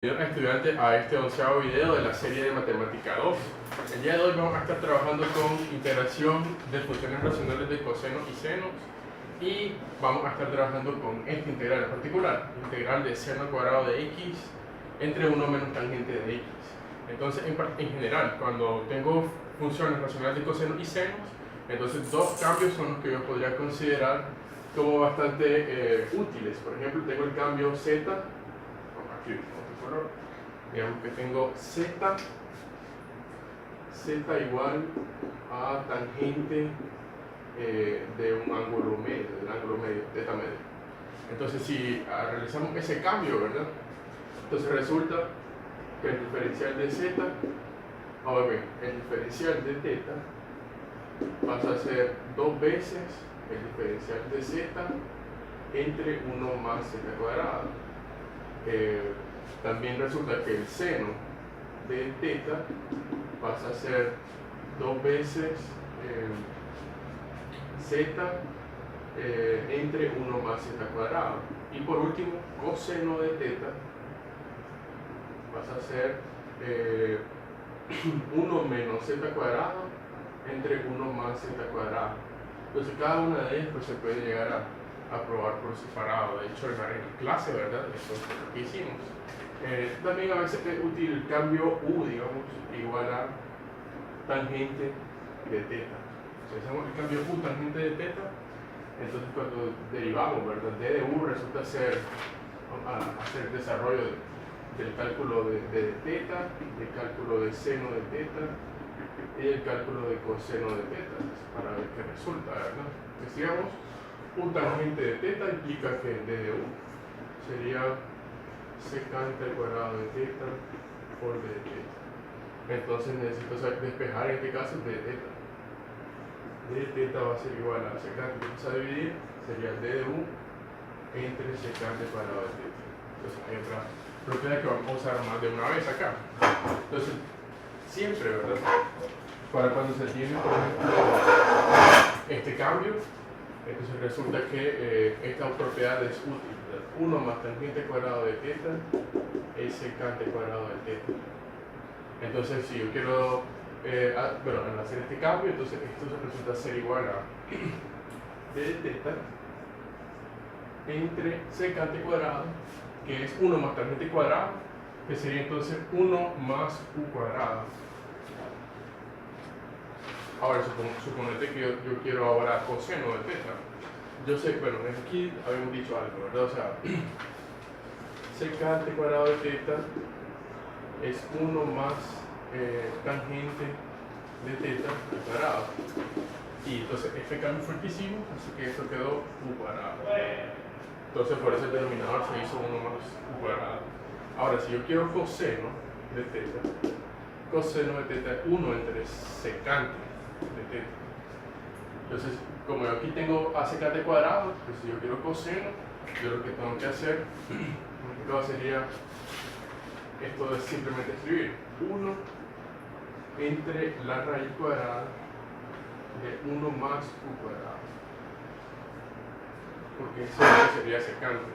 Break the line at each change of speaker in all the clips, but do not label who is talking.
Estudiantes a este 11º video de la serie de Matemática 2. El día de hoy vamos a estar trabajando con integración de funciones racionales de cosenos y senos y vamos a estar trabajando con esta integral en particular, integral de seno al cuadrado de x entre 1 menos tangente de x. Entonces, en general, cuando tengo funciones racionales de cosenos y senos, entonces dos cambios son los que yo podría considerar como bastante útiles. Por ejemplo, tengo el cambio z, aquí, digamos que tengo z igual a tangente de un ángulo medio, del ángulo medio, θ medio. Entonces, si realizamos ese cambio, ¿verdad? Entonces resulta que el diferencial de z, ahora bien, el diferencial de θ pasa a ser 2 veces el diferencial de z entre 1 más z cuadrado. También resulta que el seno de θ pasa a ser 2 veces z entre 1 más z cuadrado. Y por último, coseno de θ pasa a ser 1 menos z cuadrado entre 1 más z cuadrado. Entonces cada una de ellas pues, se puede llegar a probar por separado. De hecho, en la clase, ¿verdad? Eso es lo que hicimos. También a veces es útil el cambio u, digamos, igual a tangente de θ. Si hacemos el cambio u tangente de θ, entonces cuando derivamos, ¿verdad? d de u resulta ser, hacer desarrollo del cálculo de θ, del cálculo de seno de θ y el cálculo de coseno de θ, para ver qué resulta, ¿verdad? Decíamos, u tangente de θ implica que d de u sería secante al cuadrado de θ por d de θ. Entonces necesito despejar en este caso d de θ. d de θ va a ser igual a secante, vamos a dividir, sería d de u entre secante al cuadrado de θ. Entonces hay otra propiedad que vamos a usar más de una vez acá. Entonces, siempre, ¿verdad? Para cuando se tiene, por ejemplo, este cambio, entonces resulta que esta propiedad es útil. 1 más tangente cuadrado de θ es secante cuadrado de θ. Entonces, si yo quiero hacer este cambio, entonces esto resulta ser igual a d de θ entre secante cuadrado, que es 1 más tangente cuadrado, que sería entonces 1 más u cuadrado. Ahora, suponete que yo quiero ahora coseno de θ. Yo sé, bueno, aquí habíamos dicho algo, ¿verdad? O sea, secante cuadrado de θ es 1 más tangente de θ al cuadrado. Y entonces este cambio fue el que hicimos, así que esto quedó u cuadrado. Entonces por ese denominador se hizo 1 más u cuadrado. Ahora, si yo quiero coseno de θ, coseno de θ es 1 entre secante de θ. Entonces, como yo aquí tengo a secante cuadrado, pues si yo quiero coseno, yo lo que tengo que hacer sería esto de simplemente escribir 1 entre la raíz cuadrada de 1 más u cuadrado, porque eso sería secante.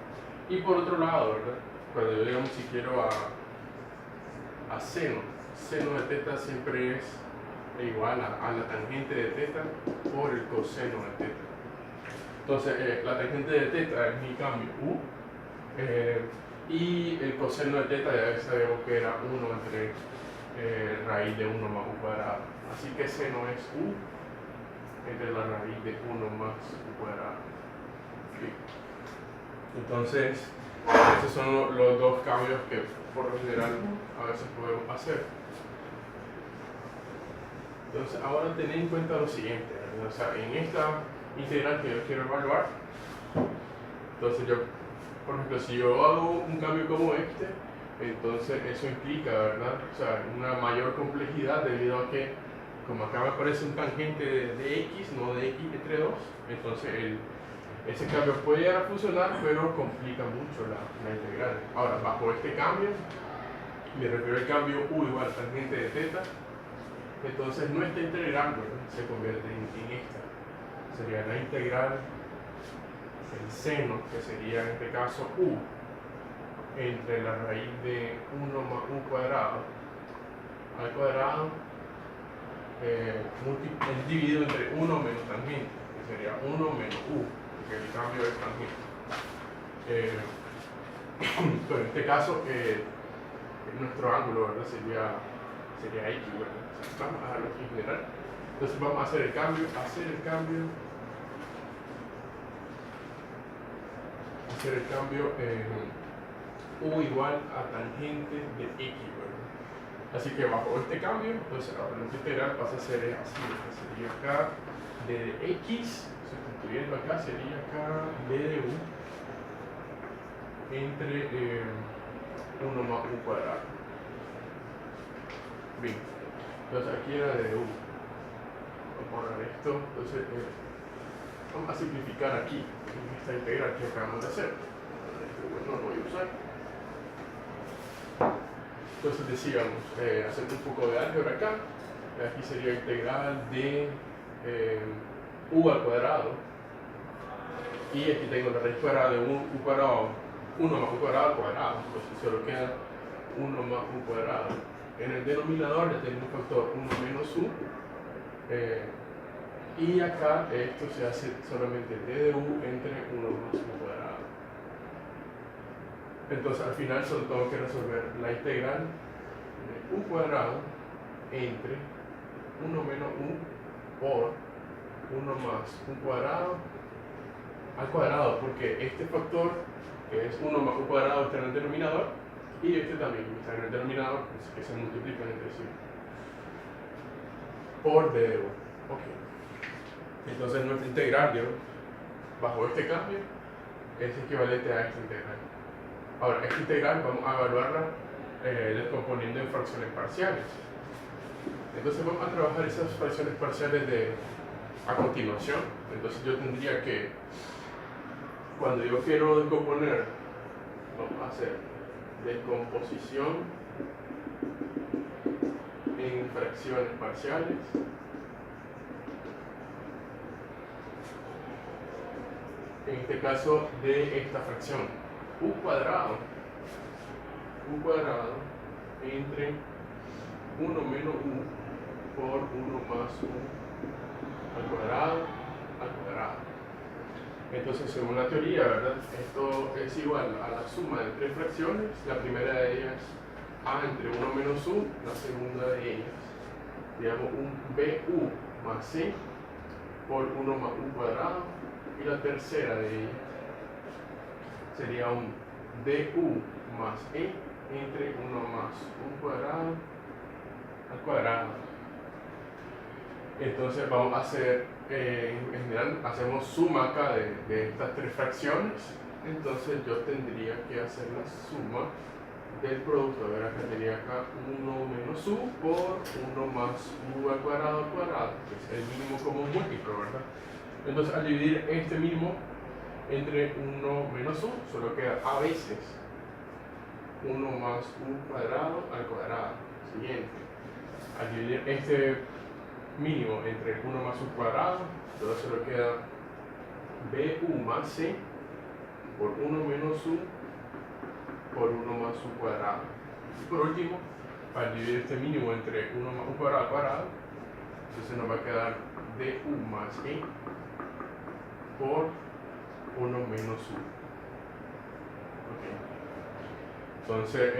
Y por otro lado, ¿verdad? Cuando yo digamos si quiero a seno de θ siempre es igual a la tangente de θ por el coseno de θ. Entonces, la tangente de θ es mi cambio u, y el coseno de θ ya sabemos que era 1 entre raíz de 1 más u cuadrado. Así que seno es u entre la raíz de 1 más u cuadrado. ¿Sí? Entonces, estos son los dos cambios que por lo general a veces podemos hacer. Entonces, ahora tened en cuenta lo siguiente, ¿verdad? O sea, en esta integral que yo quiero evaluar, entonces yo, por ejemplo, si yo hago un cambio como este, entonces eso implica, ¿verdad? O sea, una mayor complejidad debido a que, como acá me aparece un tangente de x, no de x entre 2, entonces ese cambio puede llegar a funcionar, pero complica mucho la integral. Ahora, bajo este cambio, me refiero al cambio u igual a tangente de θ, entonces nuestra integral, ¿verdad? Se convierte en esta. Sería la integral del seno, que sería en este caso u, entre la raíz de 1 más u cuadrado al cuadrado dividido entre 1 menos tangente, que sería 1 menos u, porque el cambio es tangente. Pero en este caso, nuestro ángulo, ¿verdad? sería x, ¿verdad? O sea, vamos a dejarlo aquí en general. Entonces vamos a hacer el cambio en u igual a tangente de x, ¿verdad? Así que bajo este cambio, entonces ahora la integral pasa a ser así, sería acá d de x, sustituyendo acá sería acá d de u entre 1 más u cuadrado. Bien, entonces aquí era d de u. Vamos a borrar esto, entonces vamos a simplificar aquí, en esta integral que acabamos de hacer. No lo voy a usar. Entonces decíamos, hacer un poco de álgebra acá. Aquí sería integral de u al cuadrado. Y aquí tengo la raíz cuadrada de u cuadrado, 1 más u cuadrado al cuadrado. Entonces solo queda 1 más u cuadrado. En el denominador le tengo un factor 1 menos u. Y acá esto se hace solamente d de u entre 1 más u cuadrado. Entonces al final solo tengo que resolver la integral de u cuadrado entre 1 menos u por 1 más u cuadrado al cuadrado, porque este factor, que es 1 más u cuadrado, está en el denominador, y este también está en el denominador, que se multiplican entre sí, por d de u. Okay. Entonces nuestra integral, bajo este cambio, es equivalente a esta integral. Ahora, esta integral vamos a evaluarla descomponiendo en fracciones parciales. Entonces vamos a trabajar esas fracciones parciales a continuación. Entonces yo tendría que, cuando yo quiero descomponer, vamos a hacer descomposición en fracciones parciales. En este caso de esta fracción u cuadrado entre 1 menos u por 1 más u al cuadrado. Entonces, según la teoría, ¿verdad? Esto es igual a la suma de tres fracciones. La primera de ellas a entre 1 menos u, la segunda de ellas, digamos, un bu más c por 1 más u cuadrado, y la tercera de ellas sería un du más e entre 1 más u cuadrado al cuadrado. Entonces vamos a hacer, en general hacemos suma acá de estas tres fracciones. Entonces yo tendría que hacer la suma del producto. A ver, acá tenía acá 1 menos u por 1 más u al cuadrado, que es el mínimo común múltiplo, ¿verdad? Entonces al dividir este mínimo entre 1 menos u, solo queda a veces 1 más u cuadrado al cuadrado. Siguiente. Al dividir este mínimo entre 1 más u cuadrado, solo queda bu más c por 1 menos u por 1 más u cuadrado. Y por último, al dividir este mínimo entre 1 más u cuadrado al cuadrado, entonces nos va a quedar du más e por 1 menos u. Okay. Entonces,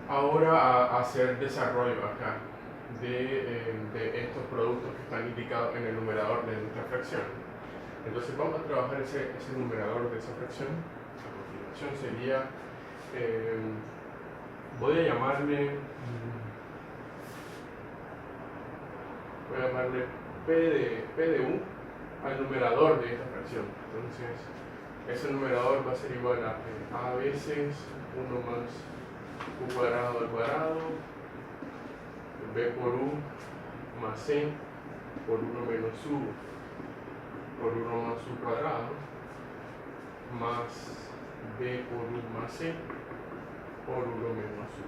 ahora a hacer desarrollo acá de estos productos que están indicados en el numerador de nuestra fracción. Entonces vamos a trabajar ese numerador de esa fracción. A continuación sería, voy a llamarle P de u al numerador de esta fracción. Entonces ese numerador va a ser igual a veces 1 más u cuadrado al cuadrado, b por u más c por 1 menos u por 1 más u cuadrado, más b por u más c por 1 menos u.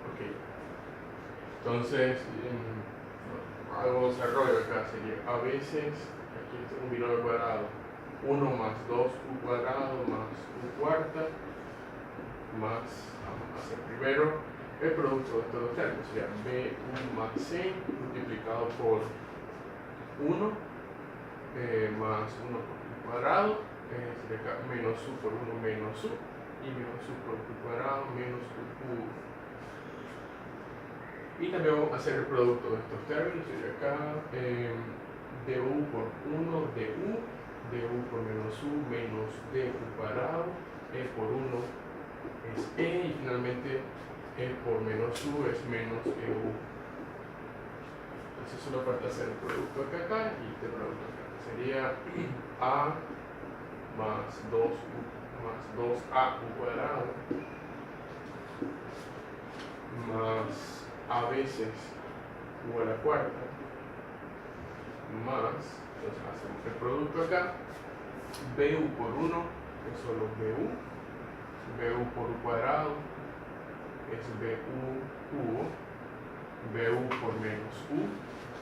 Ok. Entonces, hago desarrollo acá, sería a veces, aquí es un binomio cuadrado, 1 más 2u cuadrado más u cuarta más, vamos a hacer primero el producto de estos dos términos, sería bu más c multiplicado por 1 más 1 por u cuadrado, sería acá menos u por 1 menos u, y menos u por u cuadrado menos u cubo. Y también vamos a hacer el producto de estos términos, sería acá du por 1 du por menos u menos du cuadrado, e por 1 es e, y finalmente e por menos u es menos eu. Entonces solo falta hacer el producto acá y este producto acá. Sería a más 2u más 2au cuadrado más a veces u a la cuarta más, entonces hacemos el producto acá, bu por 1 es solo bu por u cuadrado es bu cubo, bu por menos u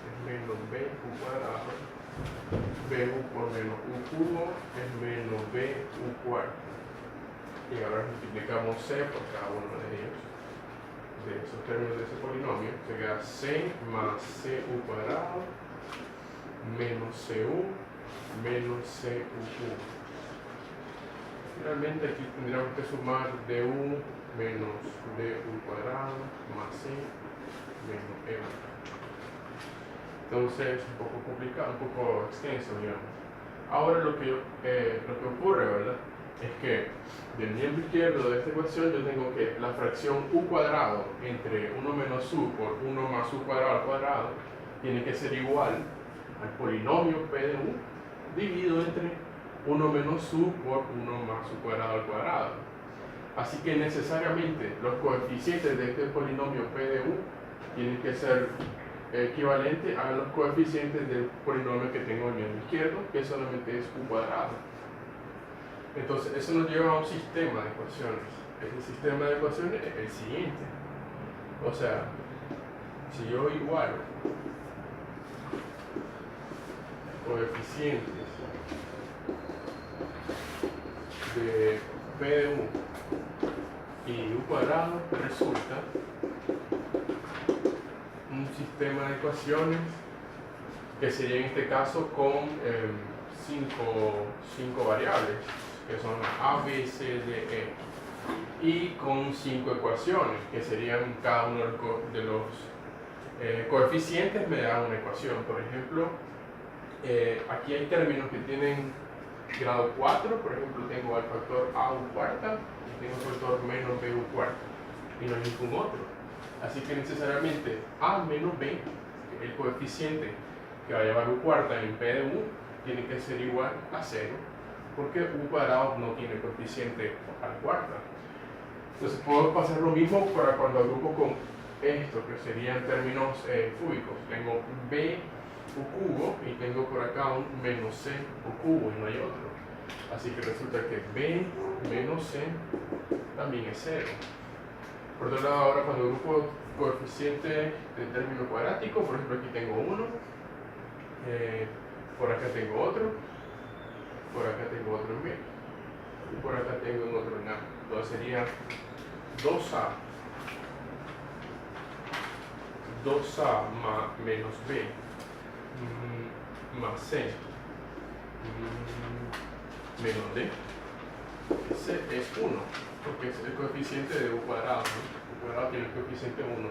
es menos bu cuadrado, bu por menos u cubo es menos bu cuarto. Y ahora multiplicamos c por cada uno de ellos, de esos términos de ese polinomio, sería c más cu cuadrado menos cu menos cu cubo. Finalmente aquí tendríamos que sumar du menos du cuadrado más c menos eu. Entonces un poco complicado, un poco extenso, digamos. Ahora lo que ocurre, ¿verdad?, es que del miembro izquierdo de esta ecuación yo tengo que la fracción u cuadrado entre 1 menos u por 1 más u cuadrado al cuadrado tiene que ser igual al polinomio p de u dividido entre 1 menos u por 1 más u cuadrado al cuadrado. Así que necesariamente los coeficientes de este polinomio p de u tienen que ser equivalentes a los coeficientes del polinomio que tengo en el miembro izquierdo, que solamente es u cuadrado. Entonces eso nos lleva a un sistema de ecuaciones. Ese sistema de ecuaciones es el siguiente. O sea, si yo igualo coeficientes de p de u y u cuadrado, resulta un sistema de ecuaciones que sería en este caso con 5 variables, que son a, b, c, d, e, y con 5 ecuaciones, que serían cada uno de los coeficientes me da una ecuación. Por ejemplo, aquí hay términos que tienen grado 4, por ejemplo tengo al factor a u cuarta y tengo el factor menos b u cuarta, y no hay ningún otro. Así que necesariamente a menos b, el coeficiente que va a llevar u cuarta en p de u, tiene que ser igual a 0, porque u cuadrado no tiene coeficiente al cuarta. Entonces puedo pasar lo mismo para cuando agrupo con esto, que serían términos cúbicos. Tengo b u cubo y tengo por acá un menos c u cubo y no hay otro. Así que resulta que b menos c también es 0. Por otro lado, ahora cuando agrupo coeficiente de término cuadrático, por ejemplo aquí tengo 1, por acá tengo otro, por acá tengo otro en b, y por acá tengo un otro en a. Entonces sería 2a menos b más c menos d. Ese es 1, porque es el coeficiente de u cuadrado, ¿no? U cuadrado tiene el coeficiente 1.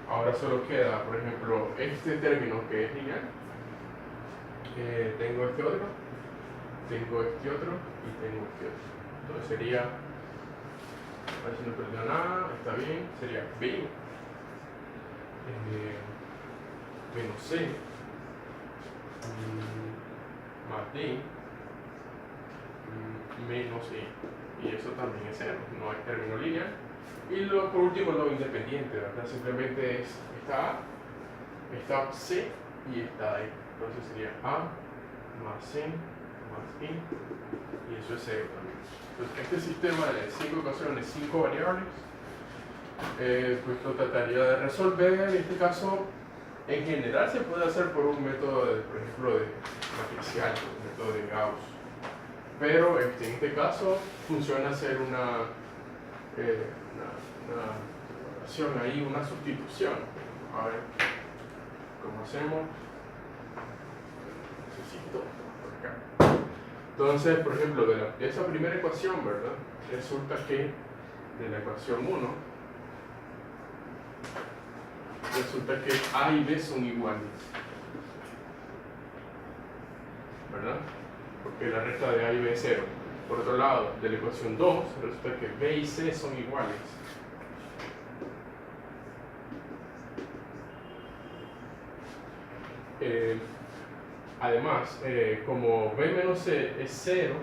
Ahora solo queda, por ejemplo, este término que es lineal. Tengo este otro y tengo este otro. Entonces sería, a ver si no perdió nada, está bien, sería b menos c más d menos e, y eso también es 0, no hay término lineal. Y por último lo independiente, ¿verdad? Simplemente es esta a, esta c y esta e. Entonces sería a más c más e, y eso es 0 también. Entonces este sistema de 5 ecuaciones, 5 variables, pues lo trataría de resolver. En este caso, en general se puede hacer por un método, por ejemplo, de matricial, efecto de Gauss. Pero en este caso funciona hacer una operación ahí, una sustitución. A ver, ¿cómo hacemos? Necesito por acá. Entonces, por ejemplo, de esa primera ecuación, ¿verdad? Resulta que de la ecuación 1, resulta que A y B son iguales, ¿verdad? Porque la recta de A y B es 0. Por otro lado, de la ecuación 2, resulta que B y C son iguales. Además, como B menos C es 0,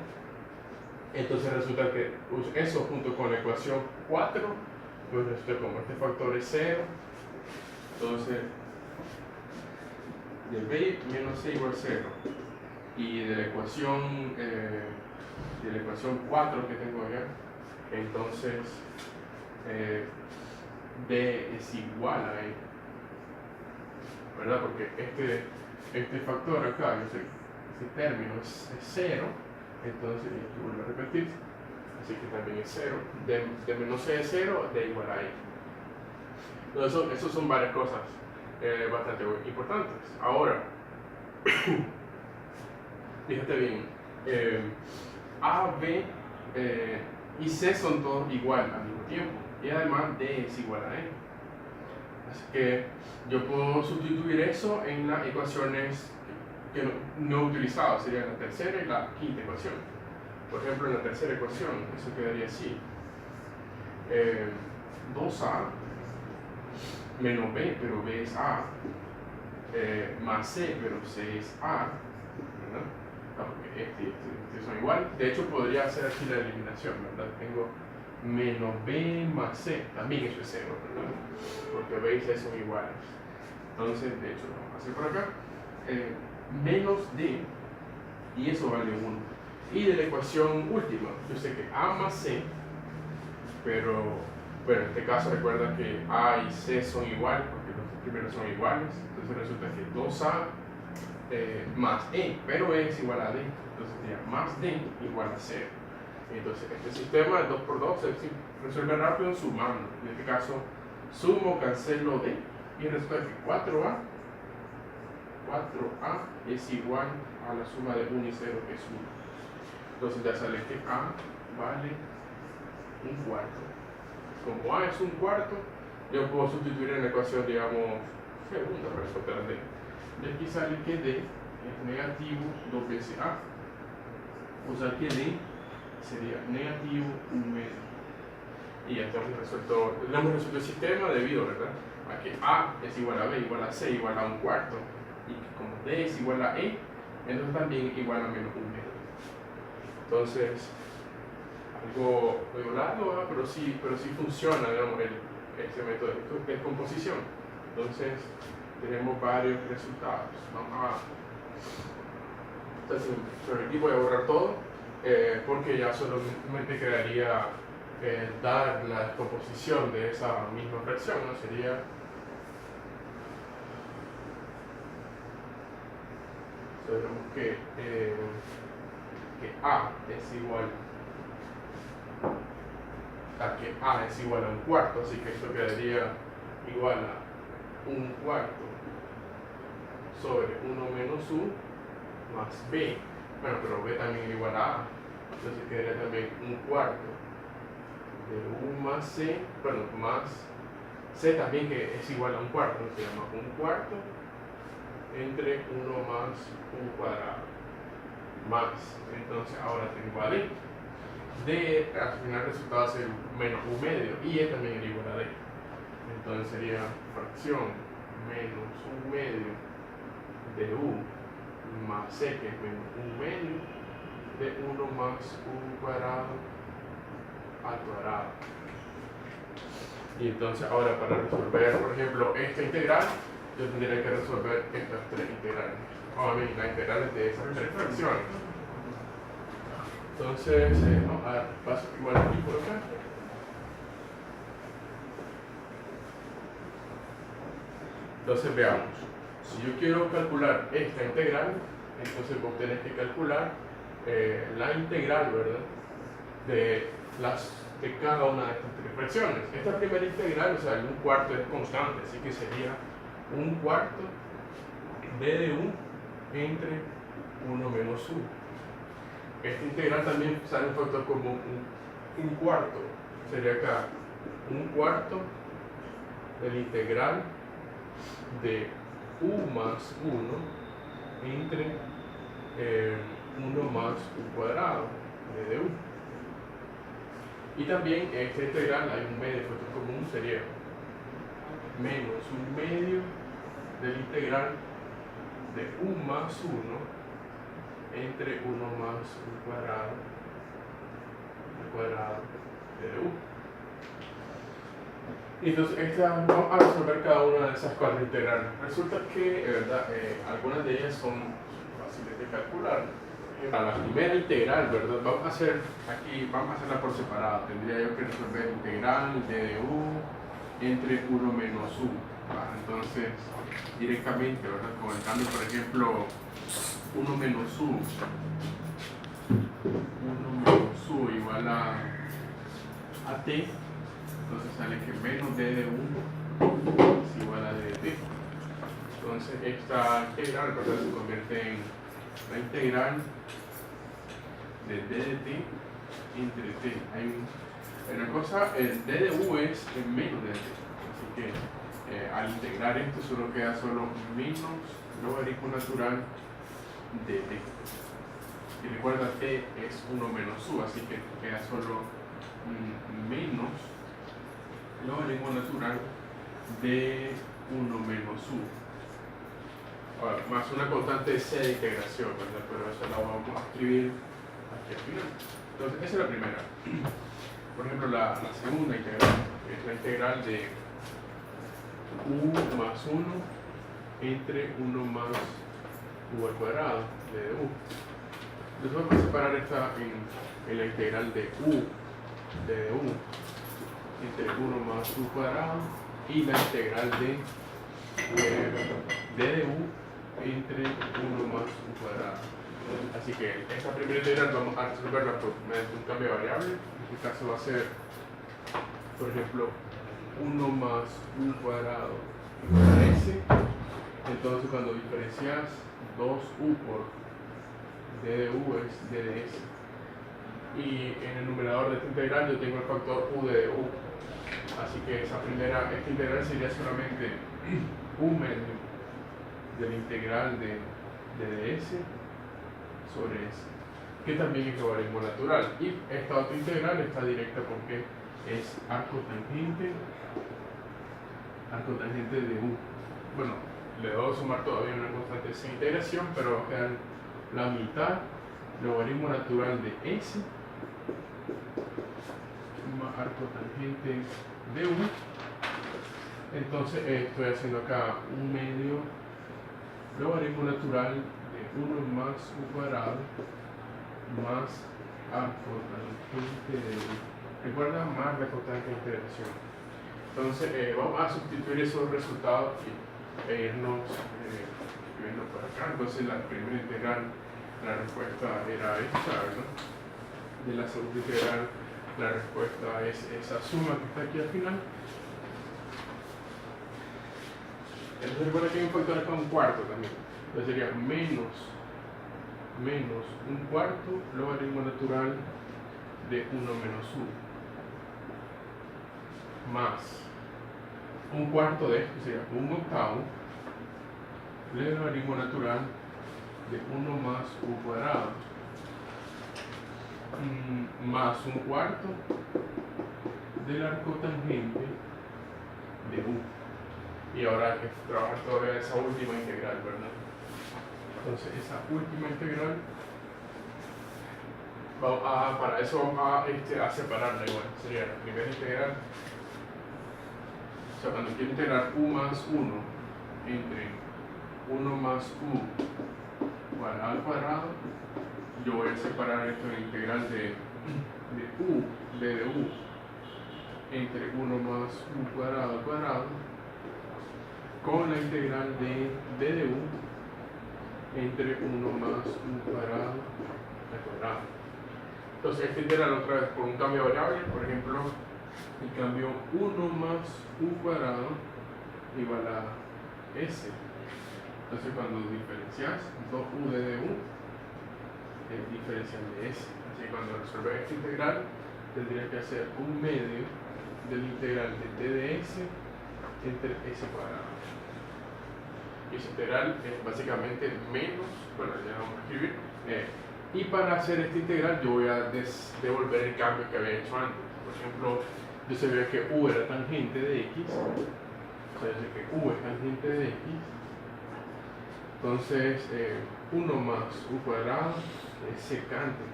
entonces resulta que eso junto con la ecuación 4, pues resulta como este factor es 0, entonces de B menos C igual 0. Y de la ecuación 4 que tengo acá, entonces B es igual a E, ¿verdad? Porque este factor acá, ese término es 0, entonces aquí vuelvo a repetir, así que también es 0, de menos C es 0, D igual a E. Entonces eso son varias cosas bastante importantes. Ahora, fíjate bien, A, B y C son todos igual al mismo tiempo, y además D es igual a E. Así que yo puedo sustituir eso en las ecuaciones que no he utilizado, serían la tercera y la quinta ecuación. Por ejemplo, en la tercera ecuación, eso quedaría así: 2A menos B, pero B es A, más C, pero C es A, ¿verdad? Porque este son iguales. De hecho, podría hacer aquí la eliminación, ¿verdad? Tengo menos B más C, también eso es 0, ¿verdad? Porque B y C son iguales. Entonces, de hecho, lo vamos a hacer por acá. Menos D, y eso vale 1. Y de la ecuación última, yo sé que A más C, pero bueno, en este caso recuerda que A y C son iguales, porque los primeros son iguales. Entonces resulta que 2A más E, pero E es igual a D. Entonces sería más D igual a 0. Entonces este sistema de 2 por 2 se resuelve rápido sumando. En este caso sumo, cancelo D y resulta que 4A es igual a la suma de 1 y 0, que es 1. Entonces ya sale que A vale un cuarto. Como A es un cuarto, yo puedo sustituir en la ecuación, digamos, segunda para encontrar D. Y aquí sale que D es negativo 2 veces A. O sea que D sería negativo 1 medio. Y ya tenemos resuelto el sistema debido, ¿verdad?, a que A es igual a B, igual a C, igual a un cuarto. Y que como D es igual a E, entonces también igual a menos 1 medio. Entonces, algo largo, pero sí funciona, digamos, este método de descomposición. Entonces, tenemos varios resultados. Entonces, aquí voy a borrar todo, porque ya solamente quedaría dar la descomposición de esa misma fracción, ¿no? Sería sabemos que A es igual a un cuarto, así que esto quedaría igual a un cuarto sobre 1 menos U más B. Bueno, pero B también es igual a A, entonces quedaría también un cuarto de U más C, bueno, más C también, que es igual a un cuarto, se llama un cuarto entre 1 más U cuadrado más, entonces ahora tengo a D. D al final el resultado va a ser menos U medio, y E también es igual a D. Entonces sería fracción menos U medio de U más C, que es menos U medio de 1 más U cuadrado al cuadrado. Y entonces ahora, para resolver, por ejemplo, esta integral, yo tendría que resolver estas tres integrales, obviamente las integrales de esas tres fracciones. Entonces, vamos a dar paso igual aquí por acá. Entonces veamos, si yo quiero calcular esta integral, entonces vos tenés que calcular la integral, ¿verdad? De cada una de estas tres fracciones. Esta primera integral, o sea, el 1/4 es constante, así que sería 1/4 b de u entre 1 menos u. Esta integral también sale un factor común, un cuarto. Sería acá 1/4 de la integral de u más 1 entre 1 más u cuadrado de u. Y también esta integral hay un medio, factor común sería menos un medio de la integral de u más 1 entre 1 más u cuadrado de u. Entonces, vamos a resolver cada una de esas cuatro integrales. Resulta que, ¿verdad? Algunas de ellas son fáciles de calcular. Para la primera integral, ¿verdad? Vamos a hacerla por separado. Tendría yo que resolver integral de u entre 1 menos u. Entonces, directamente, ¿verdad? Con el cambio, por ejemplo, 1 menos u. 1 menos u igual a t. Entonces sale que menos d de u es igual a d de t. Entonces, esta integral, ¿verdad? Se convierte en la integral de d de t entre t. Hay una cosa, el d de u es menos d de t, así que al integrar esto solo queda menos logaritmo natural de t. Y recuerda, t es 1 menos u, así que queda solo menos logaritmo natural de 1 menos u. Ahora, más una constante c de integración, ¿verdad? Pero eso la vamos a escribir aquí al final. Entonces, esa es la primera. Por ejemplo, la segunda integral es la integral de u más 1 entre 1 más u al cuadrado de u. Entonces vamos a separar esta en la integral de u entre 1 más u cuadrado y la integral de d de u entre 1 más u cuadrado. Así que esta primera integral vamos a resolverla mediante un cambio de variable. En este caso va a ser, por ejemplo, 1 más u cuadrado igual a s. Entonces, cuando diferencias 2u por d de u es d de s. Y en el numerador de esta integral yo tengo el factor u de u. Así que esta integral sería solamente un medio de la integral de ds sobre s, que también es logaritmo natural. Y esta otra integral está directa porque es arco tangente de u. Bueno, le debo sumar todavía una constante sin integración, pero va a quedar la mitad logaritmo natural de s más arco tangente de u. Entonces estoy haciendo acá un medio logaritmo natural de 1 más u cuadrado más arco tangente de u. Recuerda, más la constante de integración. Entonces vamos a sustituir esos resultados e irnos escribiendo por acá. Entonces la primera integral, la respuesta era esta, ¿verdad? De la segunda integral, la respuesta es esa suma que está aquí al final. Entonces recuerda que hay un factor acá, un cuarto también. Entonces sería menos un cuarto logaritmo natural de 1 menos u más un cuarto de esto sería un octavo del logaritmo natural de 1 más u cuadrado más un cuarto del arco tangente de u. Y ahora hay que trabajar todavía esa última integral, ¿verdad? Entonces esa última integral, para eso vamos a separarla igual. Sería la primera integral. O sea, cuando quiero integrar u más 1 entre 1 más u al cuadrado, yo voy a separar esto en integral de u, b de u, entre 1 más u cuadrado al cuadrado, con la integral de d de u entre 1 más u cuadrado al cuadrado. Entonces este integral otra vez por un cambio de variable, por ejemplo, el cambio 1 más u cuadrado igual a s. Entonces cuando diferencias 2u de du es diferencial de s. Así que cuando resuelves este integral tendrías que hacer un medio del integral de t de s entre s cuadrado. Y ese integral es básicamente menos, bueno ya vamos a escribir, y para hacer este integral yo voy a devolver el cambio que había hecho antes. Por ejemplo, yo sabía que u era tangente de x, o sea, yo sé que u es tangente de x, entonces 1 más u cuadrado es secante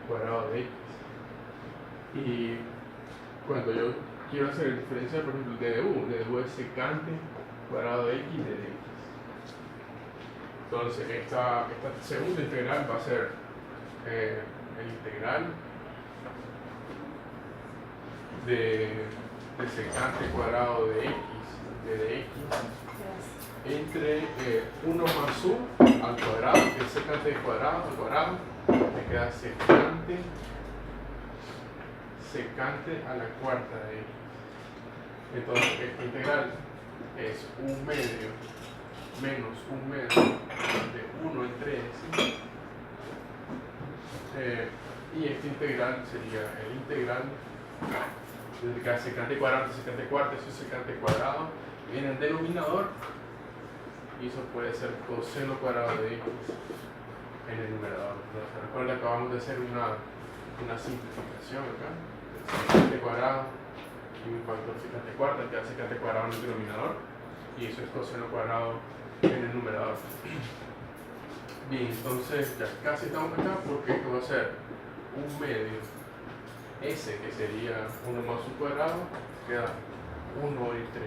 cuadrado de x. Y cuando yo quiero hacer el diferencial, por ejemplo, de du es secante cuadrado de x de dx. Entonces, esta segunda integral va a ser el integral de secante cuadrado de x de dx entre 1 más u al cuadrado, que es secante cuadrado al cuadrado, me queda secante a la cuarta de x. Entonces, esta integral es un medio menos un medio de 1 entre s. Y este integral sería el integral de secante cuadrado, secante cuarta, eso es secante cuadrado en el denominador, y eso puede ser coseno cuadrado de x en el numerador. Entonces, recuerda que acabamos de hacer una simplificación acá, secante cuadrado y un factor secante cuarta, que da secante cuadrado en el denominador, y eso es coseno cuadrado en el numerador. Bien, entonces ya casi estamos acá, porque esto va a ser un medio s, que sería 1 más u cuadrado, queda 1 entre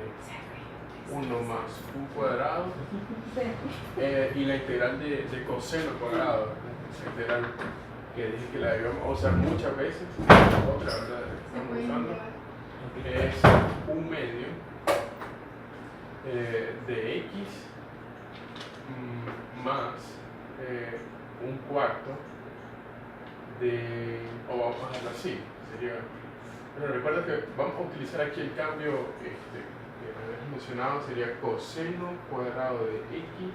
1 más u cuadrado, y la integral de coseno cuadrado, esa integral que dije que la debíamos usar muchas veces, otra verdad que estamos usando, es un medio de x más un cuarto de, o vamos a hacerlo así, sería, pero recuerda que vamos a utilizar aquí el cambio que habíamos mencionado, sería coseno cuadrado de x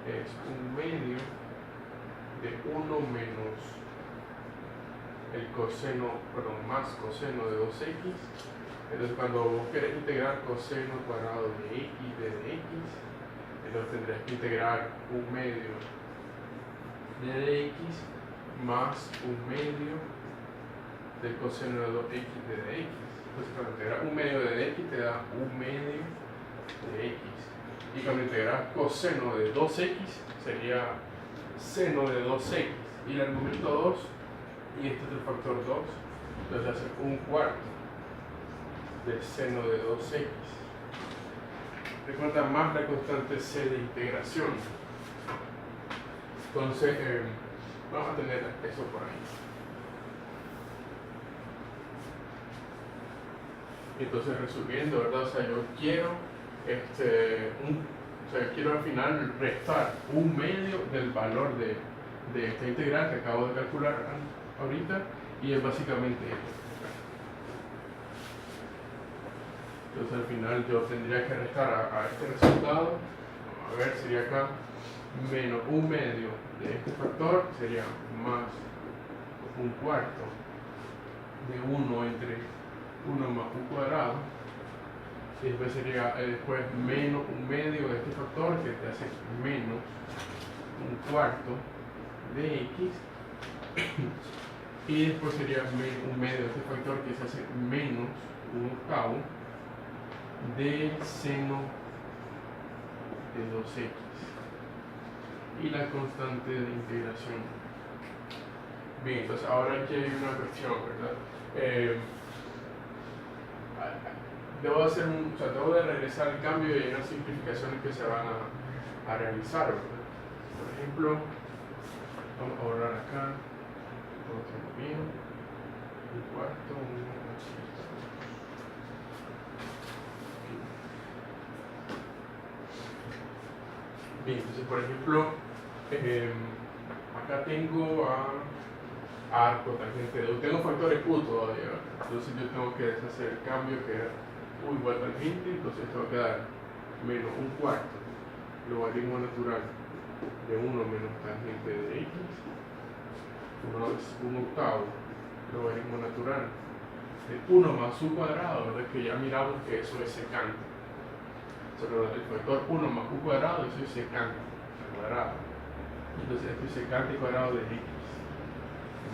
es un medio de 1 menos el coseno, perdón, más coseno de 2x. Entonces cuando vos querés integrar coseno cuadrado de x de dx, entonces tendrás que integrar un medio de dx más un medio del coseno de 2x de dx. Entonces cuando integras un medio de dx te da un medio de x. Y cuando integras coseno de 2x sería seno de 2x. Y el argumento 2 y este es el factor 2, entonces hace un cuarto del seno de 2x. Recuerda más la constante c de integración. Entonces, vamos a tener eso por ahí. Entonces, resumiendo, ¿verdad? O sea, yo quiero, quiero al final restar un medio del valor de esta integral que acabo de calcular ahorita, y es básicamente esto. Entonces, al final yo tendría que restar a este resultado, a ver, sería acá, menos un medio de este factor, sería más un cuarto de 1 entre 1 más u cuadrado, y después sería menos un medio de este factor, que te hace menos un cuarto de x, y después sería un medio de este factor, que se hace menos un octavo del seno de 2x, y la constante de integración. Bien, entonces ahora aquí hay una cuestión, ¿verdad? Debo de regresar el cambio y hay unas simplificaciones que se van a realizar, ¿verdad? Por ejemplo, vamos a borrar acá, todo está bien, un cuarto, bien, entonces por ejemplo, Acá tengo a arco tangente de U. Tengo factores U todavía, ¿verdad? Entonces yo tengo que deshacer el cambio que era U igual tangente, entonces esto va a quedar menos un cuarto logaritmo natural de 1 menos tangente de X, más un octavo logaritmo natural de 1 más U cuadrado, ¿verdad? Que ya miramos que eso es secante. Solo el factor 1 más U cuadrado, eso es secante cuadrado. Entonces esto es secante cuadrado de X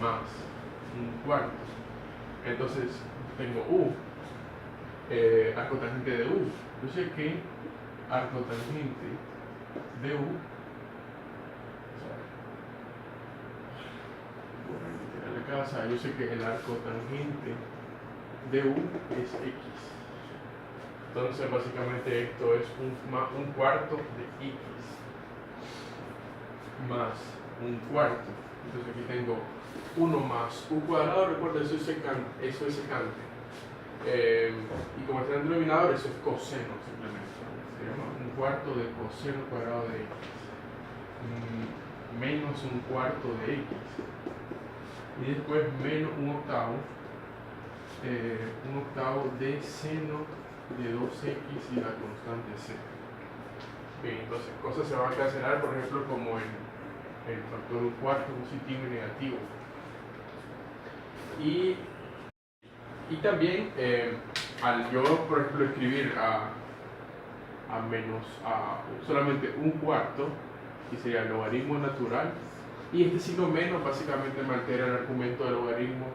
más un cuarto. Entonces tengo U, arco tangente de U. Yo sé que arco tangente de U, yo sé que el arco tangente de U es X. Entonces básicamente esto es un cuarto de X más un cuarto. Entonces aquí tengo 1 más U cuadrado, recuerda, eso es secante. Y como está en el denominador, eso es coseno simplemente. Se llama un cuarto de coseno cuadrado de X menos un cuarto de X. Y después menos un octavo de seno de 2x y la constante c. Bien, entonces cosas se van a cancelar, por ejemplo, como el factor un cuarto positivo y negativo. Y también al yo, por ejemplo, escribir solamente un cuarto, que sería el logaritmo natural, y este signo menos básicamente me altera el argumento del logaritmo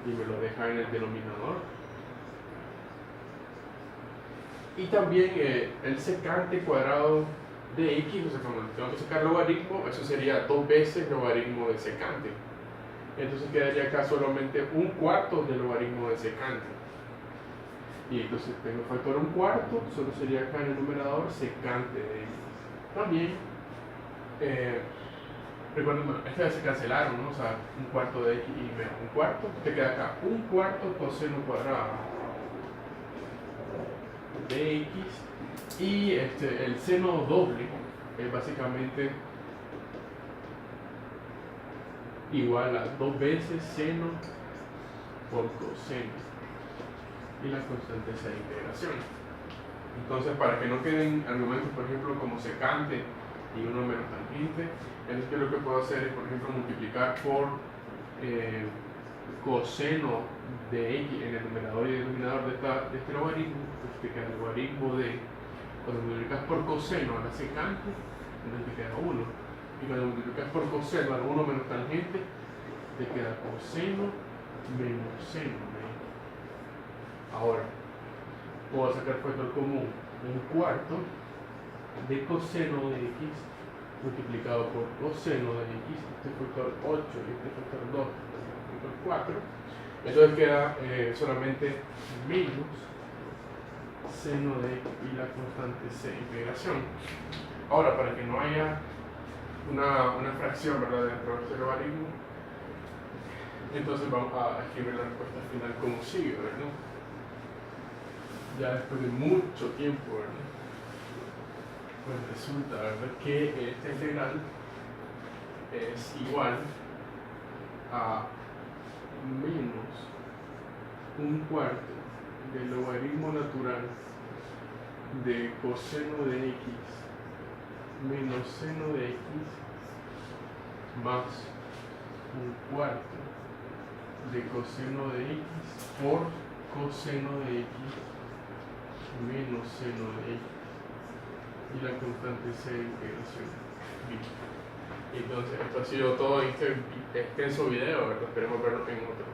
y me lo deja en el denominador. Y también el secante cuadrado de X, o sea, cuando tengo que sacar logaritmo, eso sería 2 veces logaritmo de secante. Entonces quedaría acá solamente un cuarto del logaritmo de secante. Y entonces tengo factor un cuarto, solo sería acá en el numerador secante de X. También, recuerden, estas se cancelaron, ¿no? O sea, un cuarto de X y menos un cuarto. Te queda acá un cuarto coseno cuadrado de X. Y el seno doble es básicamente igual a 2 veces seno por coseno y la constante es la integración. Entonces, para que no queden argumentos, por ejemplo, como secante y 1 menos tangente, entonces lo que puedo hacer es, por ejemplo, multiplicar por coseno de X en el numerador y denominador de este logaritmo, pues te queda el logaritmo de, cuando multiplicas por coseno a la secante, entonces te queda 1. Y cuando multiplicas por coseno al 1 menos tangente, te queda coseno menos seno de X. Ahora, puedo sacar factor común, un cuarto de coseno de X multiplicado por coseno de X, este factor 8 y este factor 2, este factor 4. Entonces queda solamente menos seno de X y la constante c integración. Ahora, para que no haya una fracción, ¿verdad?, dentro de este logaritmo, entonces vamos a escribir la respuesta final como sigue, ¿verdad? Ya después de mucho tiempo, ¿verdad? Pues resulta, ¿verdad?, que esta integral es igual a menos un cuarto del logaritmo natural de coseno de X menos seno de X más un cuarto de coseno de X por coseno de X menos seno de X y la constante c de integración. Bien. Entonces esto ha sido todo este extenso video, ¿verdad? Esperemos verlo en otro.